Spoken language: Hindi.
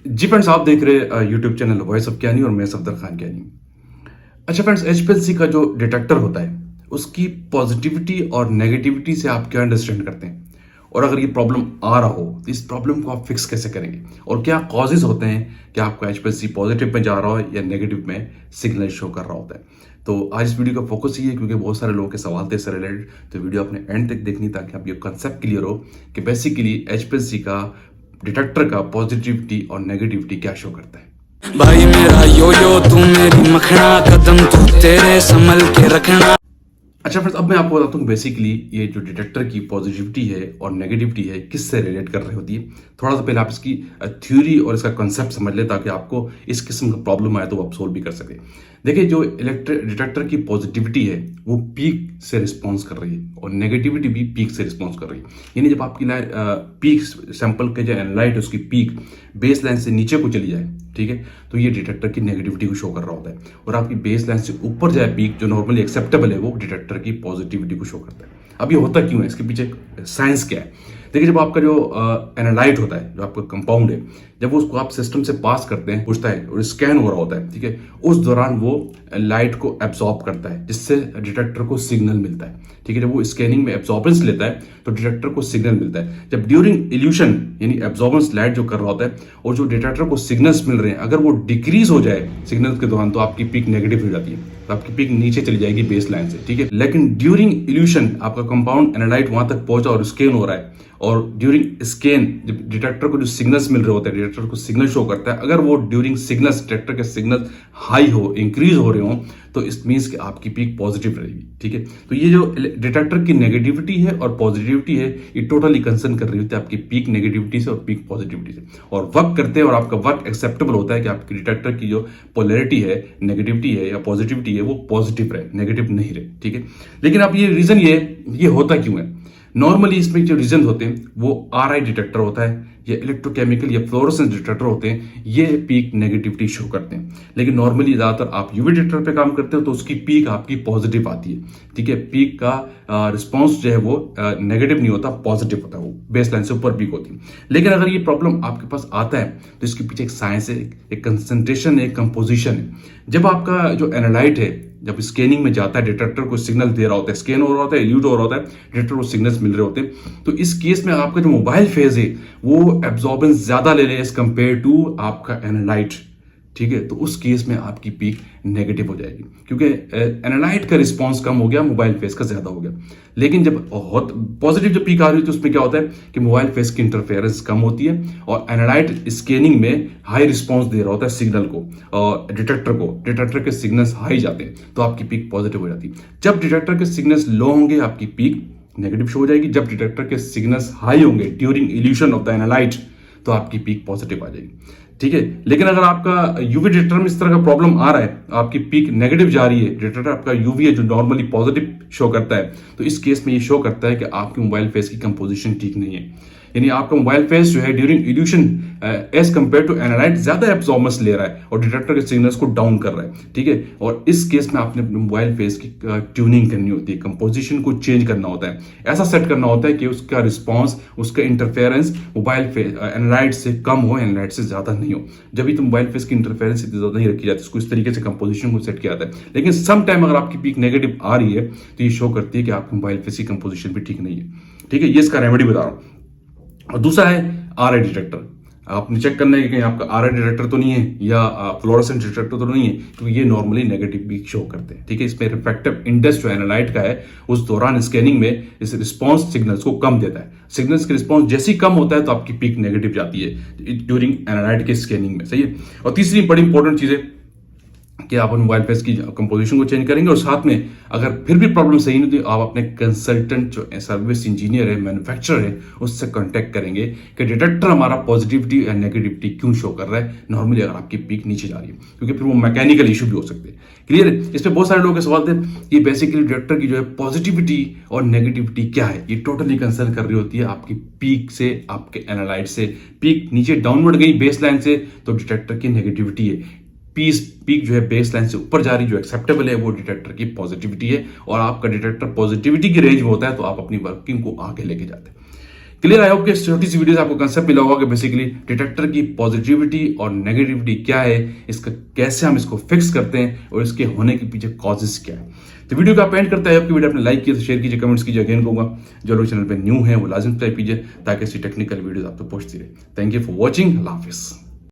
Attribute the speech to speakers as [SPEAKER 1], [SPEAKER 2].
[SPEAKER 1] जी फ्रेंड्स, आप देख रहे यूट्यूब चैनल वॉइस ऑफ ज्ञानी और मैं सफदर खान ज्ञानी। अच्छा फ्रेंड्स, एचपीएलसी का जो डिटेक्टर होता है उसकी पॉजिटिविटी और नेगेटिविटी से आप क्या अंडरस्टैंड करते हैं, और अगर ये प्रॉब्लम आ रहा हो तो इस प्रॉब्लम को आप फिक्स कैसे करेंगे, और क्या कॉजेज होते हैं कि आपका एचपीएलसी पॉजिटिव में जा रहा हो या नेगेटिव में सिग्नल शो कर रहा होता है। तो आज इस वीडियो का फोकस ये है क्योंकि बहुत सारे लोगों के सवाल थे इससे रिलेटेड, तो वीडियो अपने एंड तक देखनी ताकि आप ये कंसेप्ट क्लियर हो कि बेसिकली एचपीएलसी का डिटेक्टर का पॉजिटिविटी और नेगेटिविटी क्या शो करता है।
[SPEAKER 2] भाई मेरा यो यो तू मेरी मखना, कदम तू तेरे संभल के रखना।
[SPEAKER 1] अच्छा फ्रेंड्स, अब मैं आपको बताता हूँ बेसिकली ये जो डिटेक्टर की पॉजिटिविटी है और नेगेटिविटी है किससे रिलेट कर रही होती है। थोड़ा सा पहले आप इसकी थ्योरी और इसका कॉन्सेप्ट समझ ले ताकि आपको इस किस्म का प्रॉब्लम आए तो आप सोल्व भी कर सके। देखिए, जो डिटेक्टर की पॉजिटिविटी है वो पीक से रिस्पॉन्स कर रही है और नेगेटिविटी भी पीक से रिस्पॉन्स कर रही है। यानी जब आपकी पीक सैंपल के जो एनालाइट उसकी पीक बेस लाइन से नीचे को चली जाए, ठीक है, तो ये डिटेक्टर की नेगेटिविटी को शो कर रहा होता है, और आपकी बेस लाइन से ऊपर जाए पीक जो नॉर्मली एक्सेप्टेबल है वो डिटेक्टर की पॉजिटिविटी को शो करता है। अब ये होता क्यों है, इसके पीछे साइंस क्या है। देखिए, जब आपका जो एनालाइट होता है, जो आपका कंपाउंड है, जब वो उसको आप सिस्टम से पास करते हैं, पूछता है और स्कैन हो रहा होता है, ठीक है, उस दौरान वो लाइट को एब्जॉर्ब करता है जिससे डिटेक्टर को सिग्नल मिलता है। ठीक है, जब वो स्कैनिंग में एब्जॉर्बेंस लेता है तो डिटेक्टर को सिग्नल मिलता है। जब ड्यूरिंग इल्यूशन यानी एब्जॉर्बेंस लाइट जो कर रहा होता है और जो डिटेक्टर को सिग्नल्स मिल रहे हैं, अगर वो डिक्रीज हो जाए सिग्नल के दौरान तो आपकी पीक नेगेटिव हो जाती है, तो आपकी पीक नीचे चली जाएगी बेस लाइन से। ठीक है, लेकिन ड्यूरिंग इल्यूशन आपका कंपाउंड एनालाइट वहां तक पहुंचा और स्कैन हो रहा है, और ड्यूरिंग स्कैन जब डिटेक्टर को जो सिग्नल्स मिल रहे होते हैं, डिटेक्टर को सिग्नल शो करता है, अगर वो ड्यूरिंग सिग्नल्स डिटेक्टर के सिग्नल हाई हो, इंक्रीज हो रहे हो, तो इस मीन्स कि आपकी पीक पॉजिटिव रहेगी। ठीक है, तो ये जो डिटेक्टर की नेगेटिविटी है और पॉजिटिविटी है ये टोटली कंसर्न कर रही होती है आपकी पीक नेगेटिविटी से और पीक पॉजिटिविटी से, और वर्क करते हैं और आपका वर्क एक्सेप्टेबल होता है कि आपकी डिटेक्टर की जो पोलैरिटी है, नेगेटिविटी है या पॉजिटिविटी है, वो पॉजिटिव रहे, नेगेटिव नहीं रहे। ठीक है, लेकिन अब ये रीजन ये होता क्यों है। नॉर्मली इसमें जो रीजन होते हैं वो आरआई डिटेक्टर होता है या इलेक्ट्रोकेमिकल या फ्लोरोसेंस डिटेक्टर होते हैं, ये पीक नेगेटिविटी शो करते हैं। लेकिन नॉर्मली ज्यादातर आप यूवी डिटेक्टर पे काम करते हो तो उसकी पीक आपकी पॉजिटिव आती है। ठीक है, पीक का रिस्पॉन्स जो है वो नेगेटिव नहीं होता, पॉजिटिव होता है, वो बेस लाइन से ऊपर पीक होती है। लेकिन अगर ये प्रॉब्लम आपके पास आता है तो इसके पीछे एक साइंस है, एक कंसंट्रेशन है, एक कंपोजिशन है। जब आपका जो एनालाइट है जब स्कैनिंग में जाता है, डिटेक्टर को सिग्नल दे रहा होता है, स्कैन हो रहा होता है, इल्यूट हो रहा होता है, डिटेक्टर को सिग्नल्स मिल रहे होते हैं, तो इस केस में आपका जो मोबाइल फेज है वो एब्जॉर्बेंस ज्यादा ले ले एज कंपेयर टू आपका एनालाइट। ठीक है, तो उस केस में आपकी पीक नेगेटिव हो जाएगी क्योंकि एनालाइट का रिस्पांस कम हो गया, मोबाइल फेस का ज्यादा हो गया। लेकिन जब पॉजिटिव जो पीक आ रही है तो उसमें क्या होता है कि मोबाइल फेस की इंटरफेरेंस कम होती है और एनालाइट स्कैनिंग में हाई रिस्पांस दे रहा होता है सिग्नल को, और डिटेक्टर के सिग्नल्स हाई जाते हैं तो आपकी पीक पॉजिटिव हो जाती है। जब डिटेक्टर के सिग्नल्स लो होंगे आपकी पीक नेगेटिव शो हो जाएगी। जब डिटेक्टर के सिग्नल्स हाई होंगे during evolution of the analyte तो आपकी पीक पॉजिटिव आ जाएगी। ठीक है, लेकिन अगर आपका यूवी डिटेक्टर में इस तरह का प्रॉब्लम आ रहा है, आपकी पीक नेगेटिव जा रही है, डिटेक्टर आपका यूवी है जो नॉर्मली पॉजिटिव शो करता है, तो इस केस में ये शो करता है कि आपकी मोबाइल फेस की कंपोजिशन ठीक नहीं है। यानी आपका मोबाइल फेस जो है during elution as compare to analyte ज्यादा एब्जॉर्बेंस ले रहा है और डिटेक्टर के सिग्नल्स को डाउन कर रहा है। ठीक है, और इस केस में आपने अपने मोबाइल फेस की ट्यूनिंग करनी होती है, कंपोजिशन को चेंज करना होता है, ऐसा सेट करना होता है कि उसका रिस्पॉन्स, उसका इंटरफेरेंस मोबाइल फेस एनालाइट से कम हो, एनालाइट से ज्यादा नहीं हो। जब भी तो मोबाइल फेस की इंटरफेरेंस इतनी ज्यादा नहीं रखी जाती, उसको इस तरीके से कंपोजिशन को सेट किया जाता है। लेकिन सम टाइम अगर आपकी पीक नेगेटिव आ रही है तो ये शो करती है कि आपके मोबाइल फेस की कंपोजिशन भी ठीक नहीं है। ठीक है, ये इसका रेमेडी बता रहा हूं। और दूसरा है आरआई डिटेक्टर। आपने चेक करना है कि कहीं आपका आरआई डिटेक्टर तो नहीं है या फ्लोरोसेंट डिटेक्टर तो नहीं है, क्योंकि ये नॉर्मली नेगेटिव पीक शो करते हैं। ठीक है, इसमें रिफ्रैक्टिव इंडेक्स जो एनालाइट का है उस दौरान स्कैनिंग में इस रिस्पांस सिग्नल्स को कम देता है। सिग्नल्स के रिस्पांस जैसे ही कम होता है तो आपकी पीक नेगेटिव जाती है ड्यूरिंग एनालाइट के स्कैनिंग में। सही है, और तीसरी बड़ी इंपॉर्टेंट चीज है कि आप मोबाइल फेस की कंपोजिशन को चेंज करेंगे, और साथ में अगर फिर भी प्रॉब्लम सही नहीं तो आप अपने कंसल्टेंट जो सर्विस इंजीनियर है, मैन्युफैक्चरर है, उससे कांटेक्ट करेंगे कि डिटेक्टर हमारा पॉजिटिविटी या नेगेटिविटी क्यों शो कर रहा है नॉर्मली अगर आपकी पीक नीचे जा रही है, क्योंकि फिर वो मैकेनिकल इशू भी हो सकते हैं। क्लियर है, इस पर बहुत सारे लोगों के सवाल थे कि बेसिकली डिटेक्टर की जो है पॉजिटिविटी और नेगेटिविटी क्या है। ये टोटली कंसर्न कर रही होती है आपकी पीक से, आपके एनालाइट से। पीक नीचे डाउनवर्ड गई बेस लाइन से तो डिटेक्टर की नेगेटिविटी है, पीक जो है बेस लाइन से ऊपर जा रही जो एक्सेप्टेबल है वो डिटेक्टर की पॉजिटिविटी है, और आपका डिटेक्टर पॉजिटिविटी की रेंज में होता है तो आप अपनी वर्किंग को आगे लेके जाते हैं। क्लियर आई होप कि छोटी सी वीडियो से आपको कंसेप्ट मिला होगा कि बेसिकली डिटेक्टर की पॉजिटिविटी और नेगेटिविटी क्या है, इसका कैसे हम इसको फिक्स करते हैं और इसके होने के पीछे कॉजेस क्या है। तो वीडियो का आप एंड करता है, आपकी वीडियो आपने लाइक किया तो शेयर कीजिए, कमेंट्स कीजिए। अगेन कहूंगा जो लोग चैनल पे न्यू हैं वो लाजिम सब्सक्राइब कीजिए ताकि ऐसी टेक्निकल वीडियोस आप तक पहुंचती रहे। Thank you for watching. अल्लाह हाफिज़।